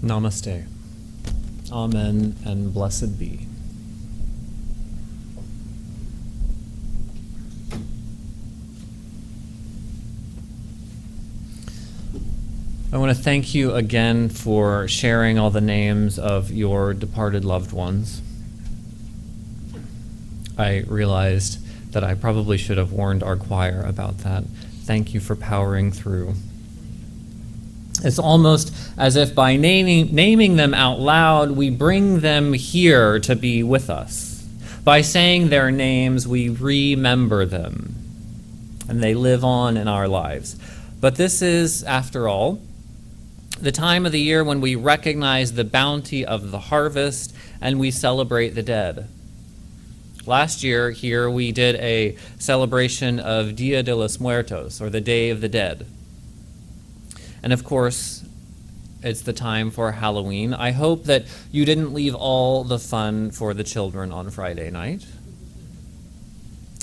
Namaste. Amen and blessed be. I want to thank you again for sharing all the names of your departed loved ones. I realized that I probably should have warned our choir about that. Thank you for powering through. It's almost as if by naming them out loud, we bring them here to be with us. By saying their names, we remember them, and they live on in our lives. But this is, after all, the time of the year when we recognize the bounty of the harvest and we celebrate the dead. Last year here we did a celebration of Dia de los Muertos, or the Day of the Dead. And of course, it's the time for Halloween. I hope that you didn't leave all the fun for the children on Friday night.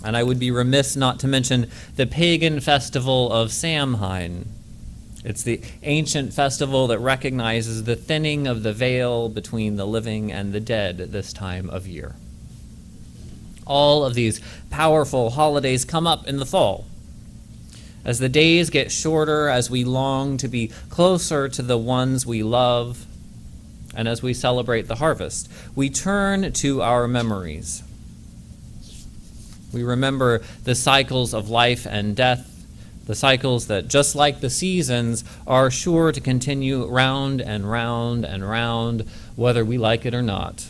And I would be remiss not to mention the pagan festival of Samhain. It's the ancient festival that recognizes the thinning of the veil between the living and the dead at this time of year. All of these powerful holidays come up in the fall. As the days get shorter, as we long to be closer to the ones we love, and as we celebrate the harvest, we turn to our memories. We remember the cycles of life and death, the cycles that, just like the seasons, are sure to continue round and round and round, whether we like it or not.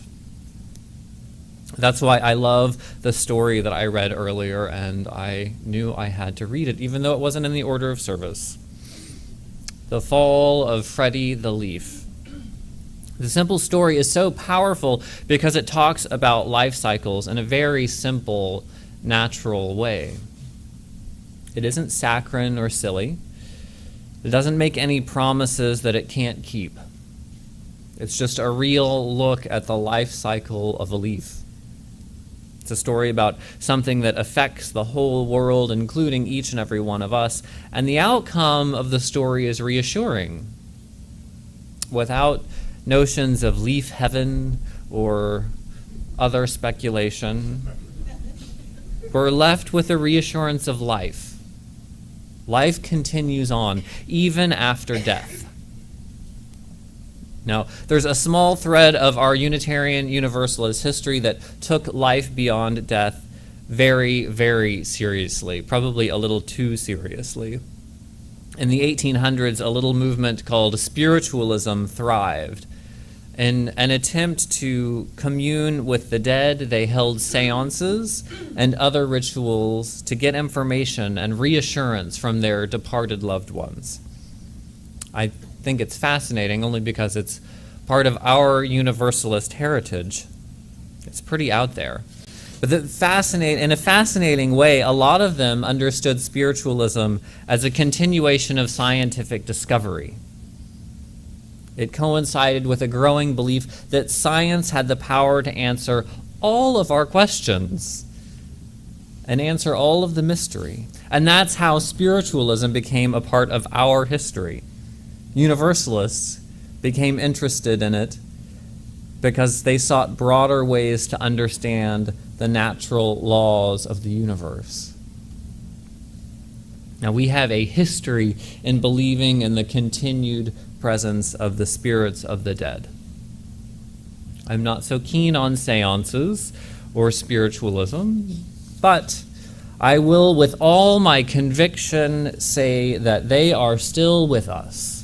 That's why I love the story that I read earlier, and I knew I had to read it, even though it wasn't in the order of service. The Fall of Freddie the Leaf. The simple story is so powerful because it talks about life cycles in a very simple, natural way. It isn't saccharine or silly. It doesn't make any promises that it can't keep. It's just a real look at the life cycle of a leaf. It's a story about something that affects the whole world, including each and every one of us, and the outcome of the story is reassuring. Without notions of leaf heaven or other speculation, we're left with the reassurance of life. Life continues on, even after death. Now, there's a small thread of our Unitarian Universalist history that took life beyond death very, very seriously, probably a little too seriously. In the 1800s, a little movement called spiritualism thrived. In an attempt to commune with the dead, they held seances and other rituals to get information and reassurance from their departed loved ones. I think it's fascinating only because it's part of our Universalist heritage. It's pretty out there. But in a fascinating way, a lot of them understood spiritualism as a continuation of scientific discovery. It coincided with a growing belief that science had the power to answer all of our questions and answer all of the mystery. And that's how spiritualism became a part of our history. Universalists became interested in it because they sought broader ways to understand the natural laws of the universe. Now, we have a history in believing in the continued presence of the spirits of the dead. I'm not so keen on seances or spiritualism, but I will with all my conviction say that they are still with us.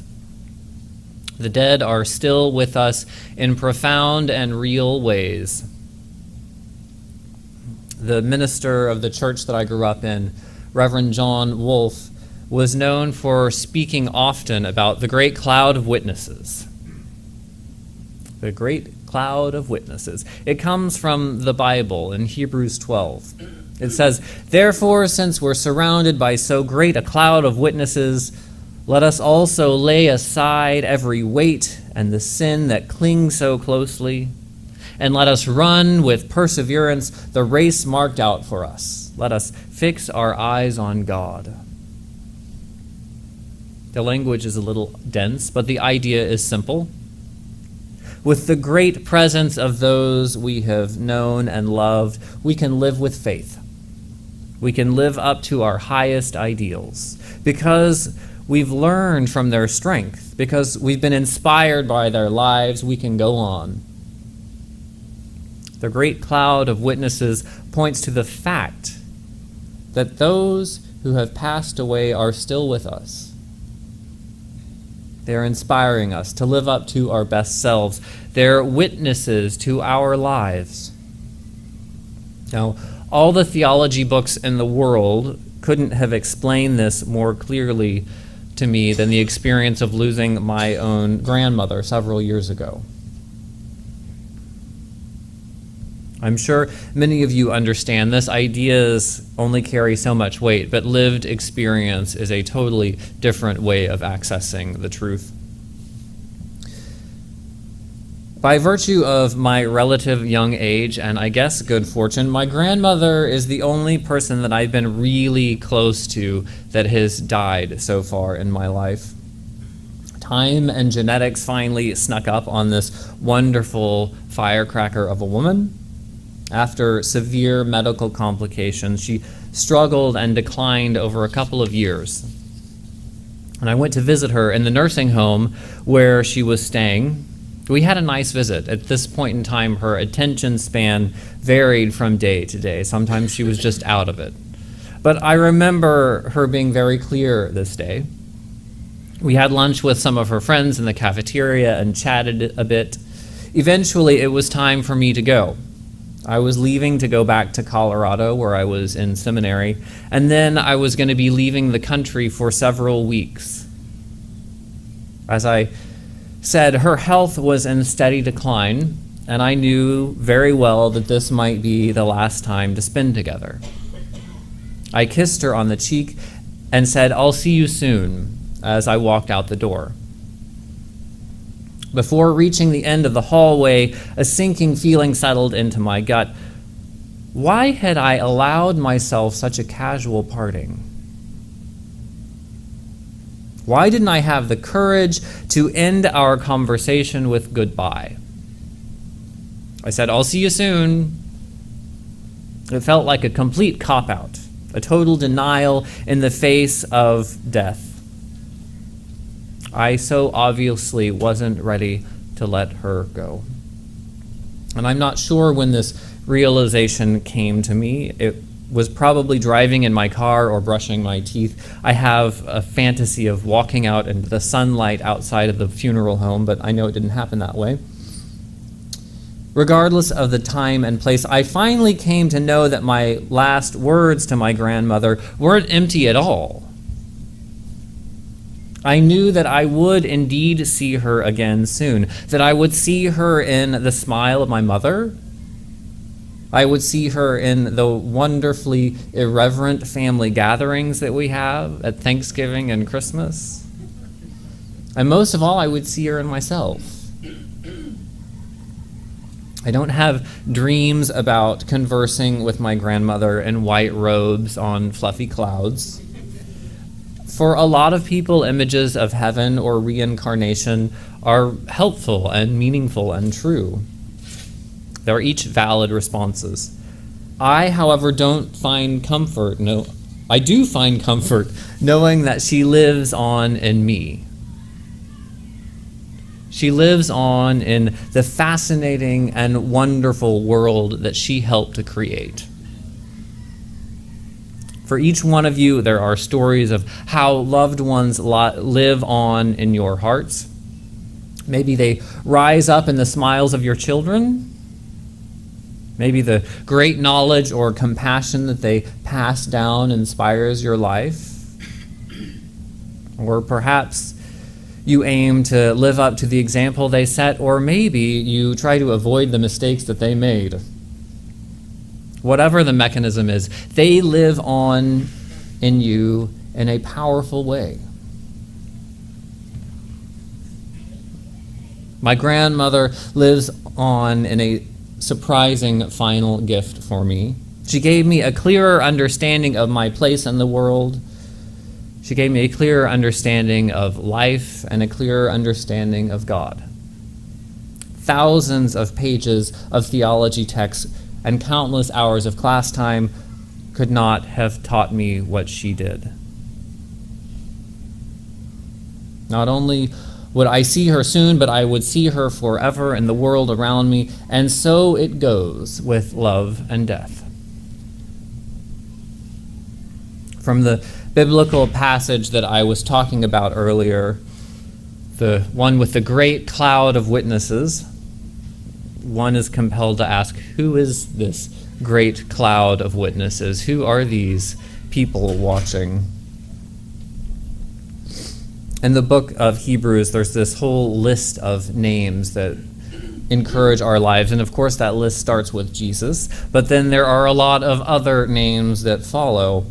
The dead are still with us in profound and real ways. The minister of the church that I grew up in, Reverend John Wolfe, was known for speaking often about the great cloud of witnesses. The great cloud of witnesses. It comes from the Bible in Hebrews 12. It says, "Therefore, since we're surrounded by so great a cloud of witnesses, let us also lay aside every weight and the sin that clings so closely, and let us run with perseverance the race marked out for us. Let us fix our eyes on God." The language is a little dense, but the idea is simple. with the great presence of those we have known and loved, we can live with faith. We can live up to our highest ideals because we've learned from their strength, because we've been inspired by their lives, we can go on. The great cloud of witnesses points to the fact that those who have passed away are still with us. They're inspiring us to live up to our best selves. They're witnesses to our lives. Now, all the theology books in the world couldn't have explained this more clearly to me than the experience of losing my own grandmother several years ago. I'm sure many of you understand this. Ideas only carry so much weight, but lived experience is a totally different way of accessing the truth. By virtue of my relative young age and I guess good fortune, my grandmother is the only person that I've been really close to that has died so far in my life. Time and genetics finally snuck up on this wonderful firecracker of a woman. After severe medical complications, she struggled and declined over a couple of years. And I went to visit her in the nursing home where she was staying. We had a nice visit. At this point in time, her attention span varied from day to day. Sometimes she was just out of it. But I remember her being very clear this day. We had lunch with some of her friends in the cafeteria and chatted a bit. Eventually, it was time for me to go. I was leaving to go back to Colorado, where I was in seminary, and then I was going to be leaving the country for several weeks. As I said, her health was in steady decline, and I knew very well that this might be the last time to spend together. I kissed her on the cheek and said, "I'll see you soon," as I walked out the door. Before reaching the end of the hallway, a sinking feeling settled into my gut. Why had I allowed myself such a casual parting? Why didn't I have the courage to end our conversation with goodbye? I said, "I'll see you soon." It felt like a complete cop-out, a total denial in the face of death. I so obviously wasn't ready to let her go. And I'm not sure when this realization came to me. It was probably driving in my car or brushing my teeth. I have a fantasy of walking out into the sunlight outside of the funeral home, but I know it didn't happen that way. Regardless of the time and place, I finally came to know that my last words to my grandmother weren't empty at all. I knew that I would indeed see her again soon, that I would see her in the smile of my mother. I would see her in the wonderfully irreverent family gatherings that we have at Thanksgiving and Christmas. And most of all, I would see her in myself. I don't have dreams about conversing with my grandmother in white robes on fluffy clouds. For a lot of people, images of heaven or reincarnation are helpful and meaningful and true. They're each valid responses. I, however, don't find comfort. No, I do find comfort knowing that she lives on in me. She lives on in the fascinating and wonderful world that she helped to create. For each one of you, there are stories of how loved ones live on in your hearts. Maybe they rise up in the smiles of your children. Maybe the great knowledge or compassion that they pass down inspires your life. Or perhaps you aim to live up to the example they set, or maybe you try to avoid the mistakes that they made. Whatever the mechanism is, they live on in you in a powerful way. My grandmother lives on in a surprising final gift for me. She gave me a clearer understanding of my place in the world. She gave me a clearer understanding of life and a clearer understanding of God. thousands of pages of theology texts and countless hours of class time could not have taught me what she did. Not only would I see her soon, but I would see her forever in the world around me, and so it goes with love and death. From the biblical passage that I was talking about earlier, the one with the great cloud of witnesses, one is compelled to ask, who is this great cloud of witnesses? Who are these people watching? In the book of Hebrews, there's this whole list of names that encourage our lives, and of course that list starts with Jesus, but then there are a lot of other names that follow.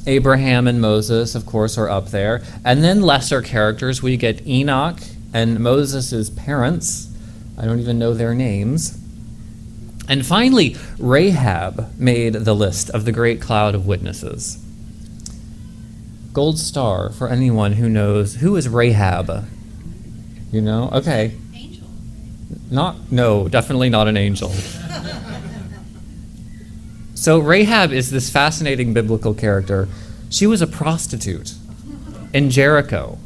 Abraham and Moses, of course, are up there, and then lesser characters. We get Enoch and Moses' parents. I don't even know their names. And finally, Rahab made the list of the great cloud of witnesses. Gold star for anyone who knows. Who is Rahab? You know? Okay. Angel. No, definitely not an angel. So Rahab is this fascinating biblical character. She was a prostitute in Jericho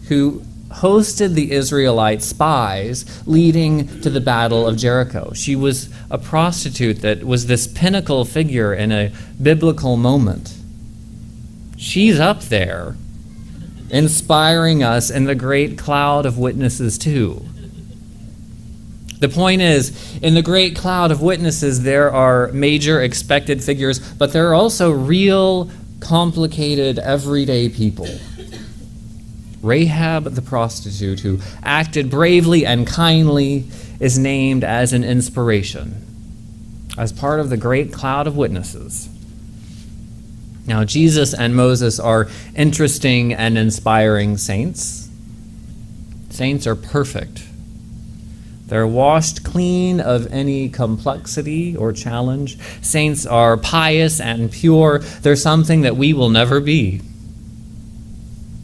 who hosted the Israelite spies leading to the Battle of Jericho. She was a prostitute that was this pinnacle figure in a biblical moment. She's up there, inspiring us in the great cloud of witnesses too. The point is, in the great cloud of witnesses, there are major expected figures, but there are also real, complicated, everyday people. Rahab the prostitute, who acted bravely and kindly, is named as an inspiration, as part of the great cloud of witnesses. Now, Jesus and Moses are interesting and inspiring saints. Saints are perfect. They're washed clean of any complexity or challenge. Saints are pious and pure. They're something that we will never be.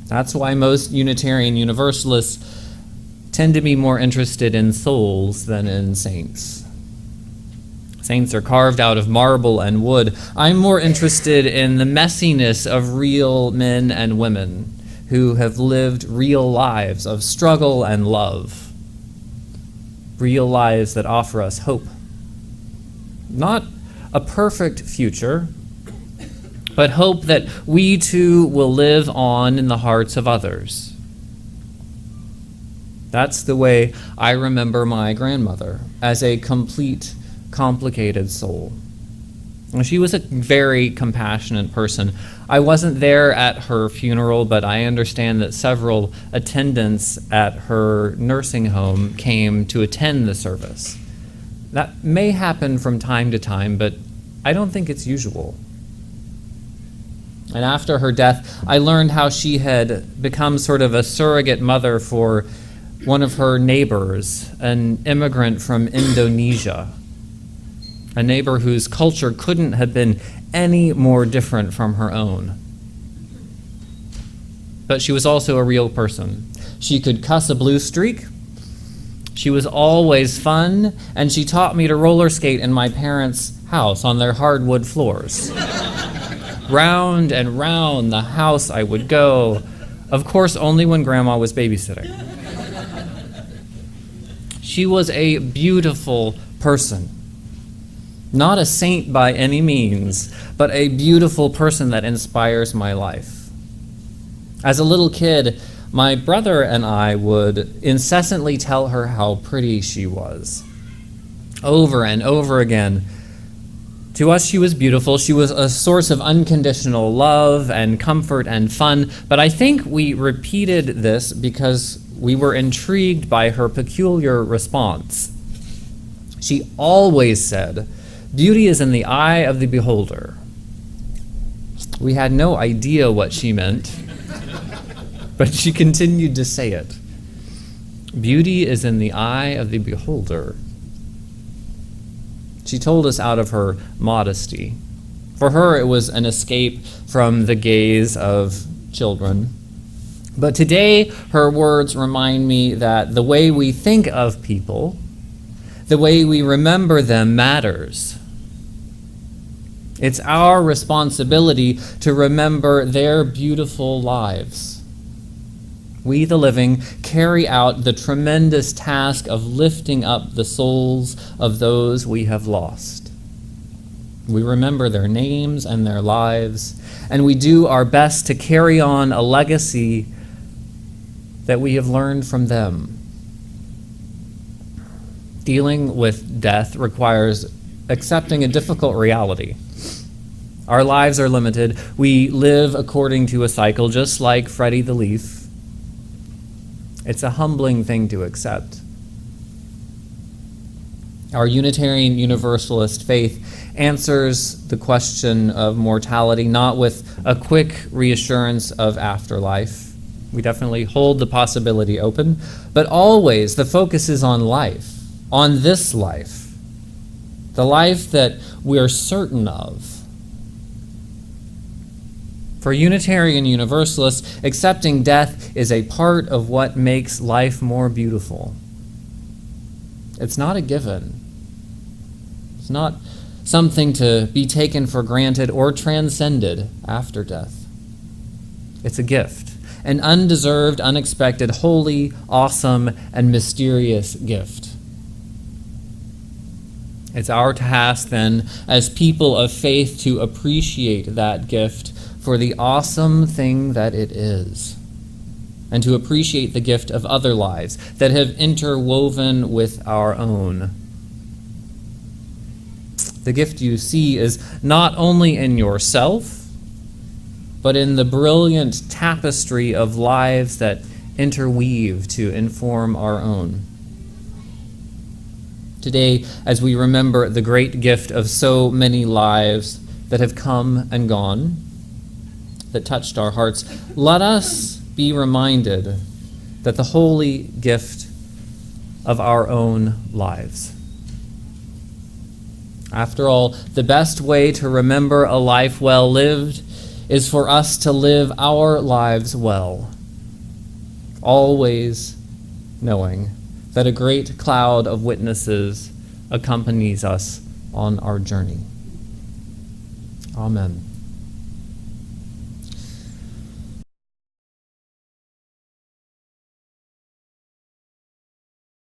That's why most Unitarian Universalists tend to be more interested in souls than in saints. Saints are carved out of marble and wood. I'm more interested in the messiness of real men and women who have lived real lives of struggle and love. Real lives that offer us hope. Not a perfect future, but hope that we too will live on in the hearts of others. That's the way I remember my grandmother, as a complete, complicated soul. She was a very compassionate person. I wasn't there at her funeral, but I understand that several attendants at her nursing home came to attend the service. That may happen from time to time, but I don't think it's usual. And after her death, I learned how she had become sort of a surrogate mother for one of her neighbors, an immigrant from Indonesia. A neighbor whose culture couldn't have been any more different from her own. But she was also a real person. She could cuss a blue streak. She was always fun, and she taught me to roller skate in my parents' house on their hardwood floors. Round and round the house I would go, of course only when Grandma was babysitting. She was a beautiful person. Not a saint by any means, but a beautiful person that inspires my life. As a little kid, my brother and I would incessantly tell her how pretty she was. Over and over again. To us, she was beautiful. She was a source of unconditional love and comfort and fun, but I think we repeated this because we were intrigued by her peculiar response. She always said, "Beauty is in the eye of the beholder." We had no idea what she meant, but she continued to say it. Beauty is in the eye of the beholder. She told us out of her modesty. For her, it was an escape from the gaze of children. But today, her words remind me that the way we think of people The way we remember them matters. It's our responsibility to remember their beautiful lives. We, the living, carry out the tremendous task of lifting up the souls of those we have lost. We remember their names and their lives, and we do our best to carry on a legacy that we have learned from them. Dealing with death requires accepting a difficult reality. Our lives are limited. We live according to a cycle, just like Freddie the Leaf. It's a humbling thing to accept. Our Unitarian Universalist faith answers the question of mortality not with a quick reassurance of afterlife. We definitely hold the possibility open, but always the focus is on life, on this life, the life that we're certain of. For Unitarian Universalists, accepting death is a part of what makes life more beautiful. It's not a given. It's not something to be taken for granted or transcended after death. It's a gift, an undeserved, unexpected, holy, awesome, and mysterious gift. It's our task then, as people of faith, to appreciate that gift for the awesome thing that it is, and to appreciate the gift of other lives that have interwoven with our own. The gift you see is not only in yourself, but in the brilliant tapestry of lives that interweave to inform our own. Today, as we remember the great gift of so many lives that have come and gone, that touched our hearts, let us be reminded that the holy gift of our own lives. After all, the best way to remember a life well lived is for us to live our lives well, always knowing that a great cloud of witnesses accompanies us on our journey. Amen.